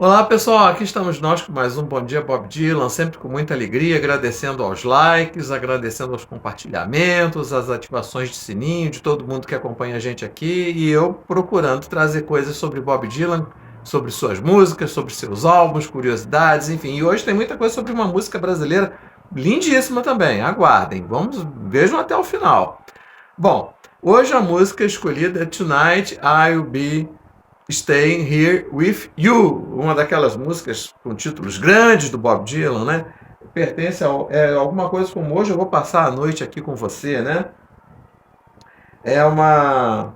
Olá pessoal, aqui estamos nós com mais um Bom Dia Bob Dylan, sempre com muita alegria, agradecendo aos likes, agradecendo aos compartilhamentos, às ativações de sininho, de todo mundo que acompanha a gente aqui, e eu procurando trazer coisas sobre Bob Dylan, sobre suas músicas, sobre seus álbuns, curiosidades, enfim. E hoje tem muita coisa sobre uma música brasileira lindíssima também, aguardem, vejam até o final. Bom, hoje a música escolhida é Tonight I'll Be Staying Here With You, uma daquelas músicas com títulos grandes do Bob Dylan, né? Pertence a alguma coisa como Hoje Eu Vou Passar a Noite Aqui Com Você, né? É uma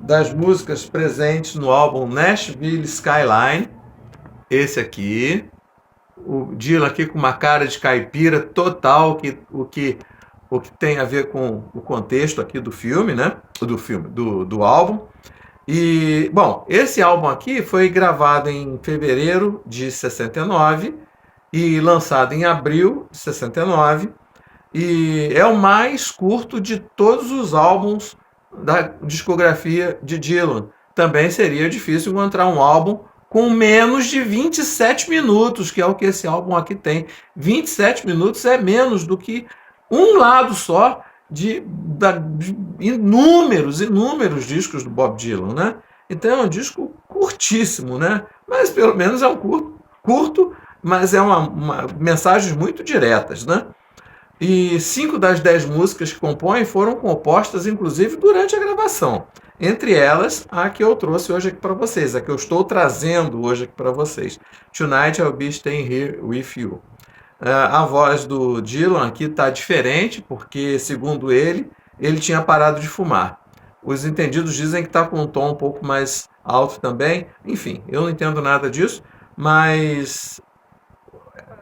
das músicas presentes no álbum Nashville Skyline, esse aqui. O Dylan aqui com uma cara de caipira total, o que tem a ver com o contexto aqui do filme, né? Do álbum. E, bom, esse álbum aqui foi gravado em fevereiro de 69 e lançado em abril de 69 e é o mais curto de todos os álbuns da discografia de Dylan. Também seria difícil encontrar um álbum com menos de 27 minutos, que é o que esse álbum aqui tem. 27 minutos é menos do que um lado só de inúmeros discos do Bob Dylan, né? Então é um disco curtíssimo, né? Mas pelo menos é um curto, mas é mensagens muito diretas, né? E 5 das 10 músicas que compõem foram compostas, inclusive, durante a gravação. Entre elas, a que eu trouxe hoje aqui para vocês, a que eu estou trazendo hoje aqui para vocês. Tonight I'll Be Staying Here With You. A voz do Dylan aqui está diferente, porque, segundo ele tinha parado de fumar. Os entendidos dizem que está com um tom um pouco mais alto também. Enfim, eu não entendo nada disso, mas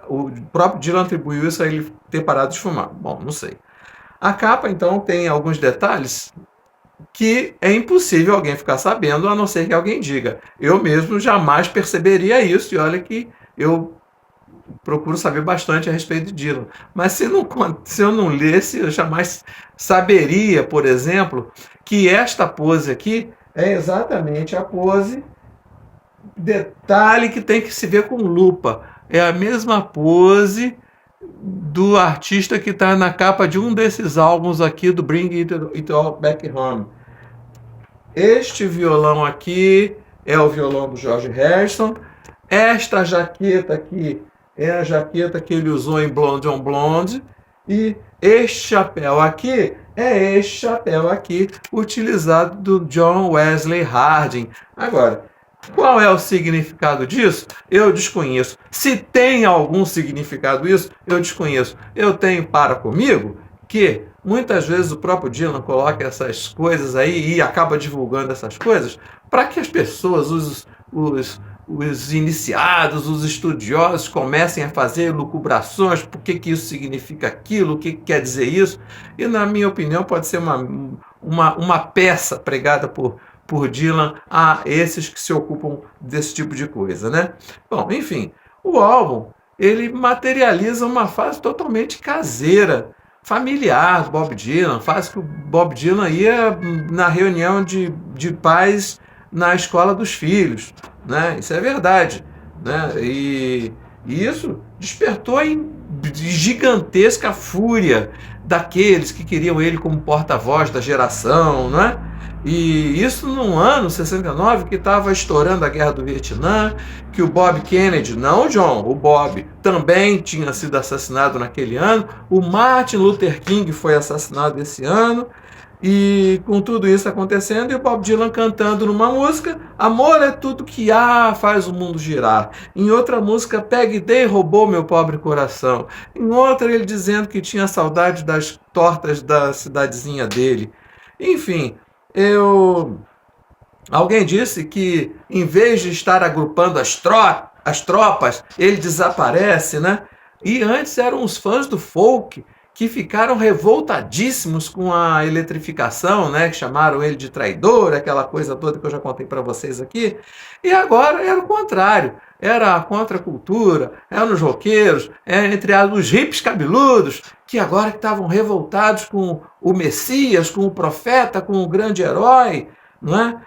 o próprio Dylan atribuiu isso a ele ter parado de fumar. Bom, não sei. A capa, então, tem alguns detalhes que é impossível alguém ficar sabendo, a não ser que alguém diga. Eu mesmo jamais perceberia isso, e olha que eu procuro saber bastante a respeito de Dylan. Mas se eu não lesse, eu jamais saberia, por exemplo, que esta pose aqui é exatamente a pose, detalhe que tem que se ver com lupa. É a mesma pose do artista que está na capa de um desses álbuns aqui do Bring It All Back Home. Este violão aqui é o violão do George Harrison. Esta jaqueta aqui é a jaqueta que ele usou em Blonde on Blonde. E este chapéu aqui é este chapéu aqui, utilizado do John Wesley Harding. Agora, qual é o significado disso? Eu desconheço. Se tem algum significado isso, eu desconheço. Eu tenho para comigo que muitas vezes o próprio Dylan coloca essas coisas aí e acaba divulgando essas coisas para que as pessoas, os iniciados, os estudiosos comecem a fazer lucubrações, por que isso significa aquilo, o que quer dizer isso, e na minha opinião pode ser uma peça pregada por Dylan a esses que se ocupam desse tipo de coisa, né? Bom, enfim, o álbum, ele materializa uma fase totalmente caseira, familiar do Bob Dylan, fase que o Bob Dylan ia na reunião de pais na escola dos filhos, né? Isso é verdade, né? E isso despertou em gigantesca fúria daqueles que queriam ele como porta-voz da geração, né? E isso num ano, 69, que estava estourando a guerra do Vietnã, que o Bob Kennedy, não o John, o Bob, também tinha sido assassinado naquele ano, o Martin Luther King foi assassinado esse ano, e com tudo isso acontecendo, e o Bob Dylan cantando numa música, amor é tudo que há, faz o mundo girar. Em outra música, Peggy Day roubou meu pobre coração. Em outra, ele dizendo que tinha saudade das tortas da cidadezinha dele. Enfim, alguém disse que em vez de estar agrupando as tropas, ele desaparece, né? E antes eram os fãs do folk que ficaram revoltadíssimos com a eletrificação, né? Que chamaram ele de traidor, aquela coisa toda que eu já contei para vocês aqui. E agora era o contrário. Era a contracultura, eram os roqueiros, entre os hippies cabeludos, que agora estavam revoltados com o Messias, com o profeta, com o grande herói, não é?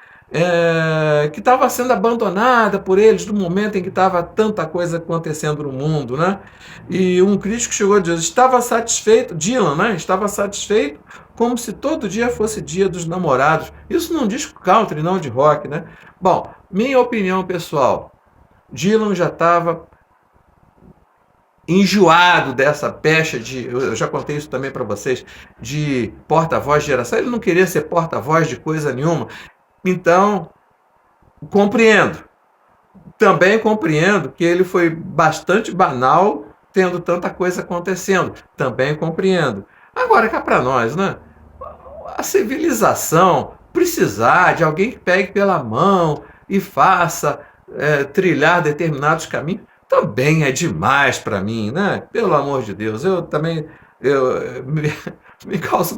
que estava sendo abandonada por eles no momento em que estava tanta coisa acontecendo no mundo, né? E um crítico chegou a dizer, estava satisfeito, Dylan, né? Estava satisfeito como se todo dia fosse dia dos namorados. Isso num disco country, não de rock, né? Bom, minha opinião pessoal, Dylan já estava enjoado dessa pecha de, eu já contei isso também para vocês, de porta-voz de geração. Ele não queria ser porta-voz de coisa nenhuma. Então, compreendo. Também compreendo que ele foi bastante banal tendo tanta coisa acontecendo. Também compreendo. Agora cá para nós, né? A civilização precisar de alguém que pegue pela mão e faça trilhar determinados caminhos também é demais para mim, né? Pelo amor de Deus, eu também me causa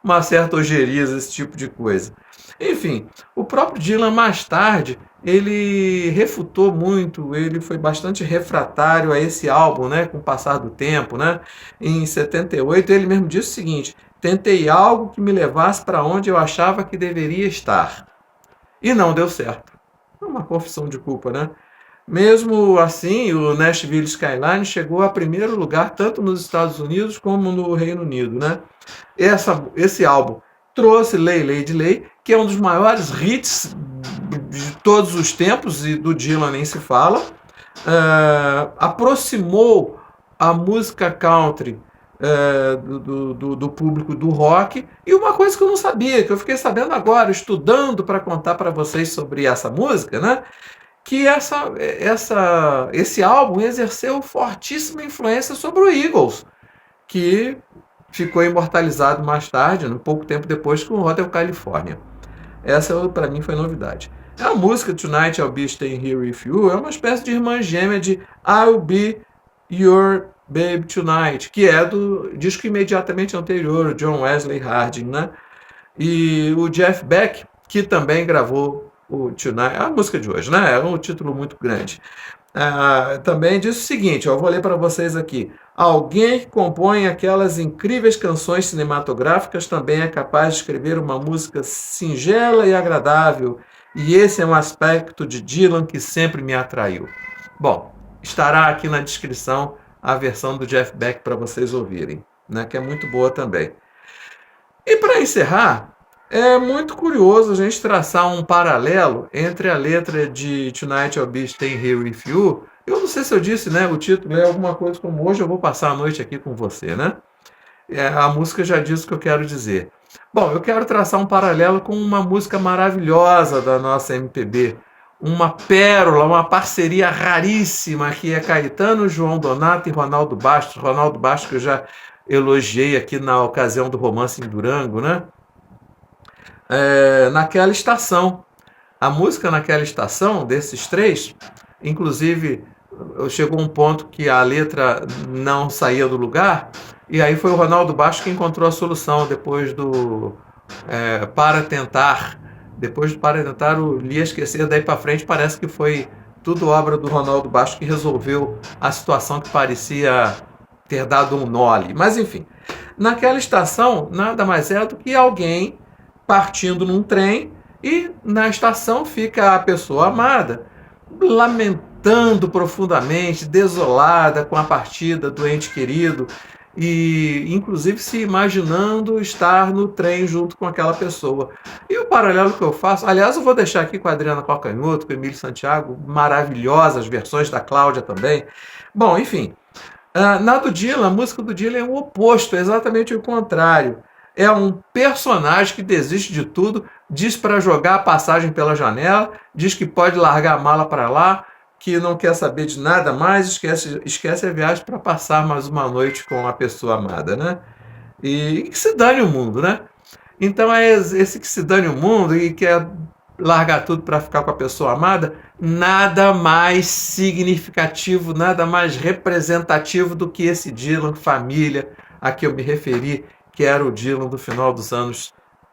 uma certa ojeriza esse tipo de coisa. Enfim, o próprio Dylan mais tarde ele refutou muito, ele foi bastante refratário a esse álbum, né, com o passar do tempo, né? Em 78 ele mesmo disse o seguinte: tentei algo que me levasse para onde eu achava que deveria estar e não deu certo. É uma confissão de culpa, né? Mesmo assim, o Nashville Skyline chegou a primeiro lugar tanto nos Estados Unidos como no Reino Unido, né? Esse álbum trouxe Lay Lady Lay, que é um dos maiores hits de todos os tempos, e do Dylan nem se fala. Aproximou a música country do público do rock. E uma coisa que eu não sabia, que eu fiquei sabendo agora, estudando para contar para vocês sobre essa música, né? Que esse álbum exerceu fortíssima influência sobre o Eagles, que ficou imortalizado mais tarde, um pouco tempo depois, com o Hotel California. Essa, para mim, foi novidade. A música Tonight I'll Be Staying Here With You é uma espécie de irmã gêmea de I'll Be Your Babe Tonight, que é do disco imediatamente anterior, o John Wesley Harding, né? E o Jeff Beck, que também gravou o Tonight, a música de hoje, né? É um título muito grande. Também diz o seguinte, eu vou ler para vocês aqui. Alguém que compõe aquelas incríveis canções cinematográficas também é capaz de escrever uma música singela e agradável. E esse é um aspecto de Dylan que sempre me atraiu. Bom, estará aqui na descrição a versão do Jeff Beck para vocês ouvirem, né? Que é muito boa também. E para encerrar, é muito curioso a gente traçar um paralelo entre a letra de Tonight I'll Be Staying Here With You. Eu não sei se eu disse, né? O título é alguma coisa como Hoje Eu Vou Passar a Noite Aqui Com Você, né? A música já diz o que eu quero dizer. Bom, eu quero traçar um paralelo com uma música maravilhosa da nossa MPB. Uma pérola, uma parceria raríssima que é Caetano, João Donato e Ronaldo Bastos. Ronaldo Bastos que eu já elogiei aqui na ocasião do Romance em Durango, né? Naquela estação. A música Naquela Estação, desses três, inclusive chegou um ponto que a letra não saía do lugar, e aí foi o Ronaldo Bastos que encontrou a solução depois do Para Tentar. Depois do Para Tentar, o Lia Esquecer, daí para frente parece que foi tudo obra do Ronaldo Bastos que resolveu a situação que parecia ter dado um nó ali. Mas enfim, Naquela Estação nada mais é do que alguém partindo num trem e na estação fica a pessoa amada lamentando profundamente, desolada com a partida do ente querido e inclusive se imaginando estar no trem junto com aquela pessoa. E o paralelo que eu faço, aliás, eu vou deixar aqui com a Adriana Calcanhoto, com o Emílio Santiago, maravilhosas versões da Cláudia também. Bom, enfim, na do Dylan, a música do Dylan é o oposto, é exatamente o contrário. É um personagem que desiste de tudo, diz para jogar a passagem pela janela, diz que pode largar a mala para lá, que não quer saber de nada mais, esquece a viagem para passar mais uma noite com a pessoa amada, né? E que se dane o mundo, né? Então é esse que se dane o mundo e quer largar tudo para ficar com a pessoa amada, nada mais significativo, nada mais representativo do que esse Dylan família a que eu me referi, que era o Dylan do final dos anos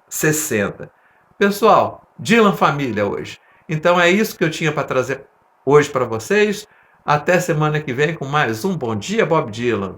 60. Pessoal, Dylan família hoje. Então é isso que eu tinha para trazer hoje para vocês. Até semana que vem com mais um Bom Dia Bob Dylan.